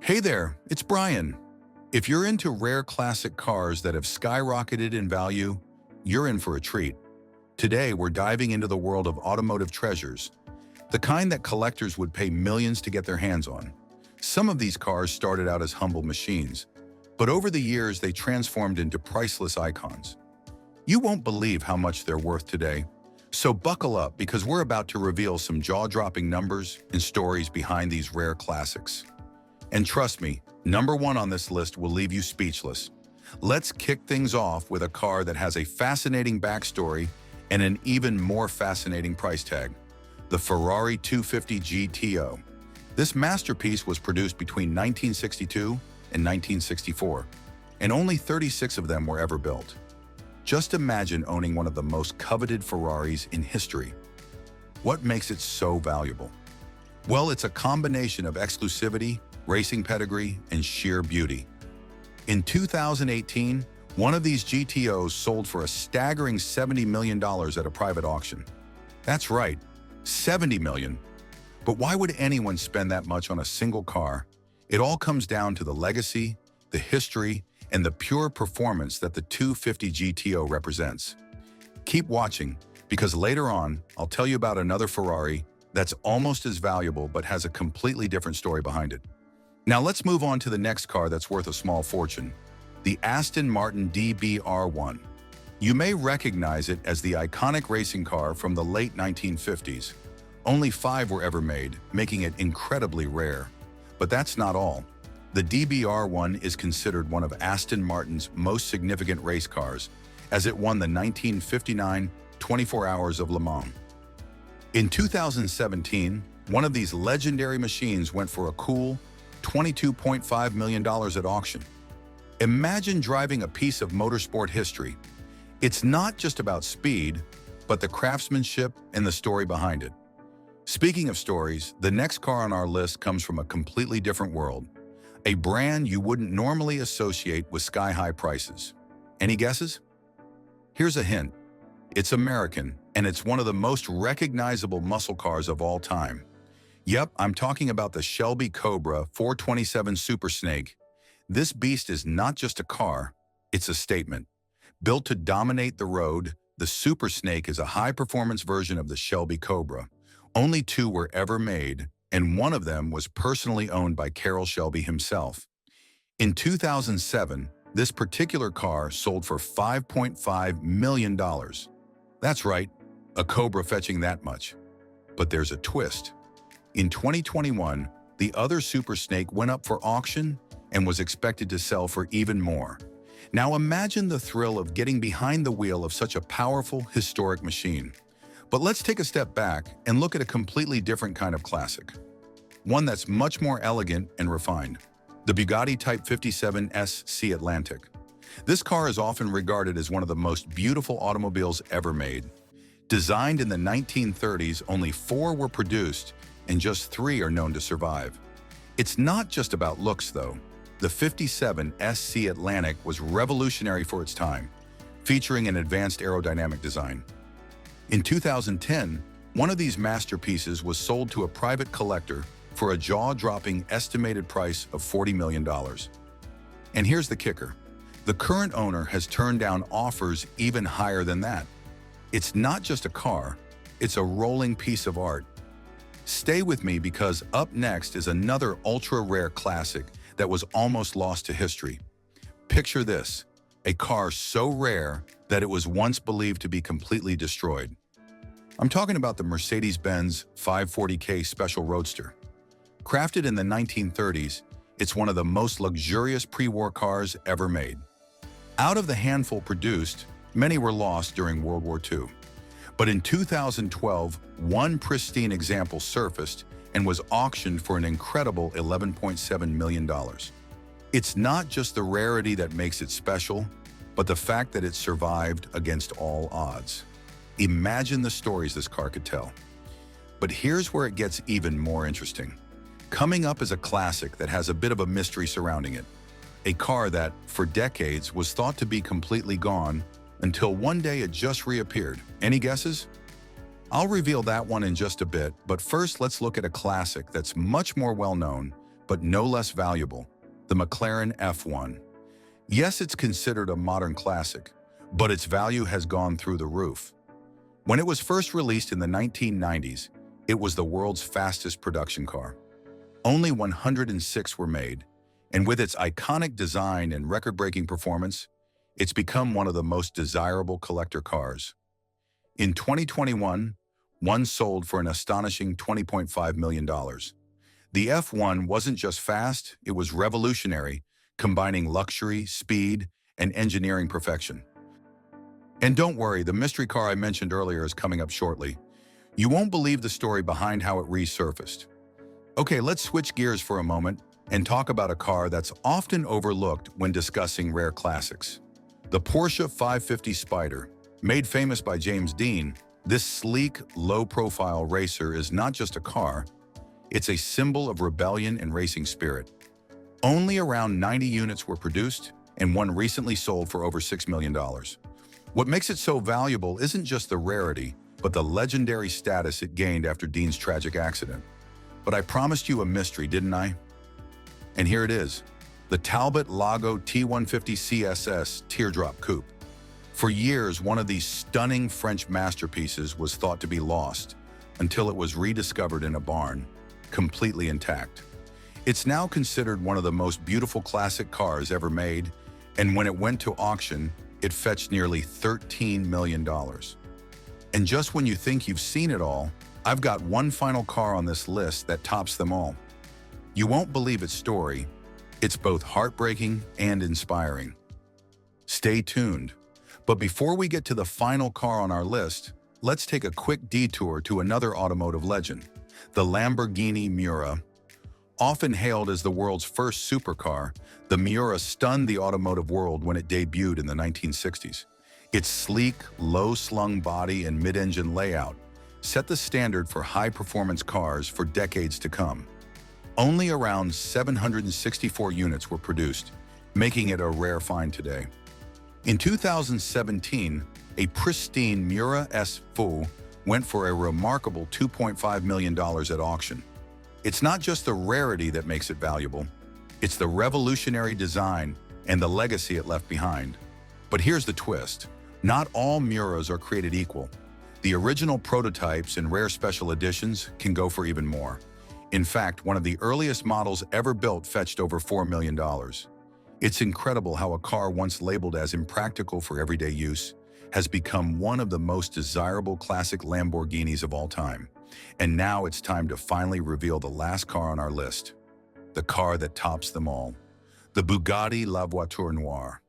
Hey there, it's Brian. If you're into rare classic cars that have skyrocketed in value, you're in for a treat. Today, we're diving into the world of automotive treasures, the kind that collectors would pay millions to get their hands on. Some of these cars started out as humble machines, but over the years, they transformed into priceless icons. You won't believe how much they're worth today. So buckle up because we're about to reveal some jaw-dropping numbers and stories behind these rare classics. And trust me, number one on this list will leave you speechless. Let's kick things off with a car that has a fascinating backstory and an even more fascinating price tag: the Ferrari 250 GTO. This masterpiece was produced between 1962 and 1964, and only 36 of them were ever built. Just imagine owning one of the most coveted Ferraris in history. What makes it so valuable? Well, it's a combination of exclusivity, racing pedigree, and sheer beauty. In 2018, one of these GTOs sold for a staggering $70 million at a private auction. That's right, $70 million. But why would anyone spend that much on a single car? It all comes down to the legacy, the history, and the pure performance that the 250 GTO represents. Keep watching, because later on, I'll tell you about another Ferrari that's almost as valuable but has a completely different story behind it. Now let's move on to the next car that's worth a small fortune: the Aston Martin DBR1. You may recognize it as the iconic racing car from the late 1950s. Only 5 were ever made, making it incredibly rare. But that's not all. The DBR1 is considered one of Aston Martin's most significant race cars, as it won the 1959 24 Hours of Le Mans. In 2017, one of these legendary machines went for a cool $22.5 million at auction. Imagine driving a piece of motorsport history. It's not just about speed, but the craftsmanship and the story behind it. Speaking of stories, the next car on our list comes from a completely different world, a brand you wouldn't normally associate with sky-high prices. Any guesses? Here's a hint. It's American, and it's one of the most recognizable muscle cars of all time. Yep, I'm talking about the Shelby Cobra 427 Super Snake. This beast is not just a car, it's a statement. Built to dominate the road, the Super Snake is a high-performance version of the Shelby Cobra. Only 2 were ever made, and one of them was personally owned by Carroll Shelby himself. In 2007, this particular car sold for $5.5 million. That's right, a Cobra fetching that much. But there's a twist. In 2021, the other Super Snake went up for auction and was expected to sell for even more. Now imagine the thrill of getting behind the wheel of such a powerful, historic machine. But let's take a step back and look at a completely different kind of classic. One that's much more elegant and refined: the Bugatti Type 57 SC Atlantic. This car is often regarded as one of the most beautiful automobiles ever made. Designed in the 1930s, only 4 were produced, and just 3 are known to survive. It's not just about looks, though. The 57 SC Atlantic was revolutionary for its time, featuring an advanced aerodynamic design. In 2010, one of these masterpieces was sold to a private collector for a jaw-dropping estimated price of $40 million. And here's the kicker. The current owner has turned down offers even higher than that. It's not just a car, it's a rolling piece of art. Stay with me because up next is another ultra-rare classic that was almost lost to history. Picture this: a car so rare that it was once believed to be completely destroyed. I'm talking about the Mercedes-Benz 540K Special Roadster. Crafted in the 1930s, it's one of the most luxurious pre-war cars ever made. Out of the handful produced, many were lost during World War II. But in 2012, one pristine example surfaced and was auctioned for an incredible $11.7 million. It's not just the rarity that makes it special, but the fact that it survived against all odds. Imagine the stories this car could tell. But here's where it gets even more interesting. Coming up is a classic that has a bit of a mystery surrounding it. A car that, for decades, was thought to be completely gone until one day it just reappeared. Any guesses? I'll reveal that one in just a bit, but first let's look at a classic that's much more well-known, but no less valuable, the McLaren F1. Yes, it's considered a modern classic, but its value has gone through the roof. When it was first released in the 1990s, it was the world's fastest production car. Only 106 were made, and with its iconic design and record-breaking performance, it's become one of the most desirable collector cars. In 2021, one sold for an astonishing $20.5 million. The F1 wasn't just fast, it was revolutionary, combining luxury, speed, and engineering perfection. And don't worry, the mystery car I mentioned earlier is coming up shortly. You won't believe the story behind how it resurfaced. Okay, let's switch gears for a moment and talk about a car that's often overlooked when discussing rare classics. The Porsche 550 Spider. Made famous by James Dean, this sleek, low-profile racer is not just a car, it's a symbol of rebellion and racing spirit. Only around 90 units were produced, and one recently sold for over $6 million. What makes it so valuable isn't just the rarity, but the legendary status it gained after Dean's tragic accident. But I promised you a mystery, didn't I? And here it is, the Talbot Lago T150 CSS Teardrop Coupe. For years, one of these stunning French masterpieces was thought to be lost, until it was rediscovered in a barn, completely intact. It's now considered one of the most beautiful classic cars ever made, and when it went to auction, it fetched nearly $13 million. And just when you think you've seen it all, I've got one final car on this list that tops them all. You won't believe its story. It's both heartbreaking and inspiring. Stay tuned. But before we get to the final car on our list, let's take a quick detour to another automotive legend, the Lamborghini Miura. Often hailed as the world's first supercar, the Miura stunned the automotive world when it debuted in the 1960s. Its sleek, low-slung body and mid-engine layout set the standard for high-performance cars for decades to come. Only around 764 units were produced, making it a rare find today. In 2017, a pristine Miura S4 went for a remarkable $2.5 million at auction. It's not just the rarity that makes it valuable, it's the revolutionary design and the legacy it left behind. But here's the twist. Not all Miuras are created equal. The original prototypes and rare special editions can go for even more. In fact, one of the earliest models ever built fetched over $4 million. It's incredible how a car once labeled as impractical for everyday use has become one of the most desirable classic Lamborghinis of all time. And now it's time to finally reveal the last car on our list, the car that tops them all, the Bugatti La Voiture Noire.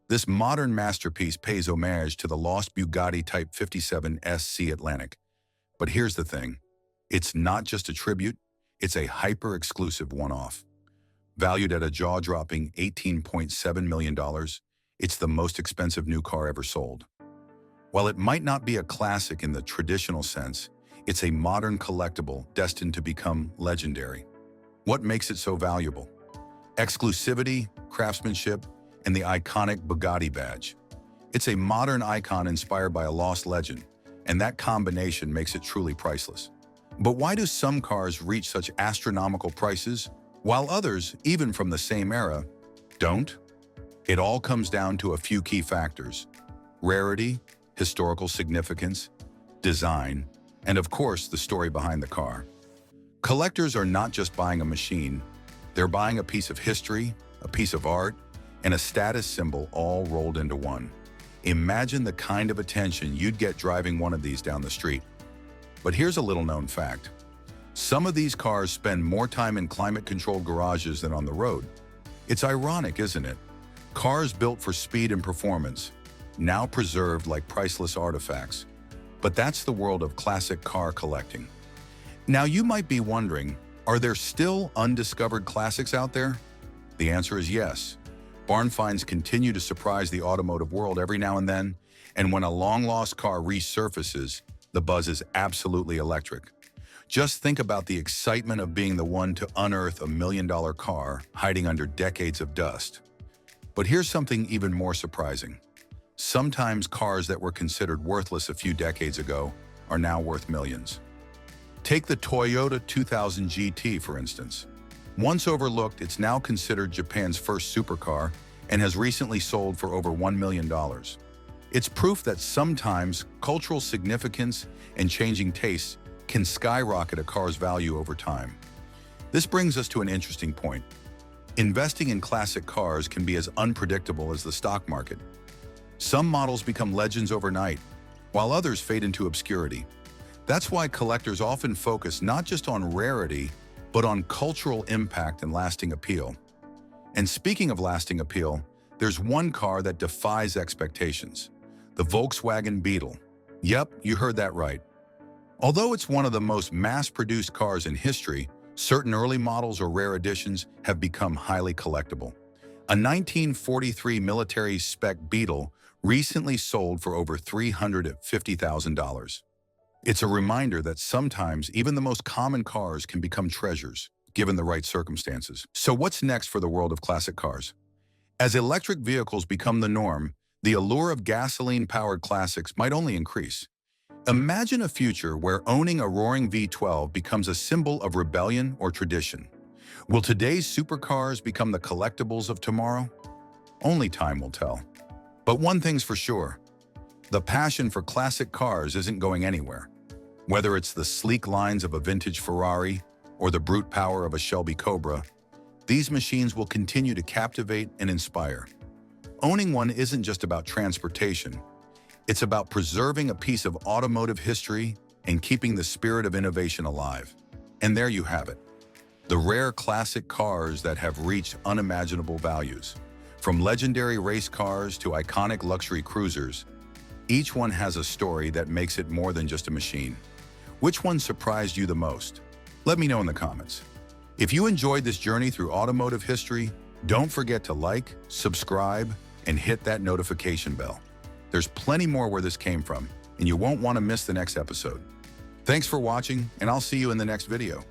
This modern masterpiece pays homage to the lost Bugatti Type 57 SC Atlantic. But here's the thing, it's not just a tribute, it's a hyper-exclusive one-off. Valued at a jaw-dropping $18.7 million, it's the most expensive new car ever sold. While it might not be a classic in the traditional sense, it's a modern collectible destined to become legendary. What makes it so valuable? Exclusivity, craftsmanship, and the iconic Bugatti badge. It's a modern icon inspired by a lost legend, and that combination makes it truly priceless. But why do some cars reach such astronomical prices, while others, even from the same era, don't? It all comes down to a few key factors: rarity, historical significance, design, and of course, the story behind the car. Collectors are not just buying a machine, they're buying a piece of history, a piece of art, and a status symbol all rolled into one. Imagine the kind of attention you'd get driving one of these down the street. But here's a little-known fact. Some of these cars spend more time in climate-controlled garages than on the road. It's ironic, isn't it? Cars built for speed and performance, now preserved like priceless artifacts. But that's the world of classic car collecting. Now you might be wondering, are there still undiscovered classics out there? The answer is yes. Barn finds continue to surprise the automotive world every now and then, and when a long-lost car resurfaces, the buzz is absolutely electric. Just think about the excitement of being the one to unearth a $1 million car hiding under decades of dust. But here's something even more surprising. Sometimes cars that were considered worthless a few decades ago are now worth millions. Take the Toyota 2000 GT, for instance. Once overlooked, it's now considered Japan's first supercar and has recently sold for over $1 million. It's proof that sometimes cultural significance and changing tastes can skyrocket a car's value over time. This brings us to an interesting point. Investing in classic cars can be as unpredictable as the stock market. Some models become legends overnight, while others fade into obscurity. That's why collectors often focus not just on rarity, but on cultural impact and lasting appeal. And speaking of lasting appeal, there's one car that defies expectations: the Volkswagen Beetle. Yep, you heard that right. Although it's one of the most mass-produced cars in history, certain early models or rare editions have become highly collectible. A 1943 military spec Beetle recently sold for over $350,000. It's a reminder that sometimes even the most common cars can become treasures, given the right circumstances. So what's next for the world of classic cars? As electric vehicles become the norm, the allure of gasoline-powered classics might only increase. Imagine a future where owning a roaring V12 becomes a symbol of rebellion or tradition. Will today's supercars become the collectibles of tomorrow? Only time will tell. But one thing's for sure: the passion for classic cars isn't going anywhere. Whether it's the sleek lines of a vintage Ferrari or the brute power of a Shelby Cobra, these machines will continue to captivate and inspire. Owning one isn't just about transportation. It's about preserving a piece of automotive history and keeping the spirit of innovation alive. And there you have it, the rare classic cars that have reached unimaginable values. From legendary race cars to iconic luxury cruisers, each one has a story that makes it more than just a machine. Which one surprised you the most? Let me know in the comments. If you enjoyed this journey through automotive history, don't forget to like, subscribe, and hit that notification bell. There's plenty more where this came from, and you won't want to miss the next episode. Thanks for watching, and I'll see you in the next video.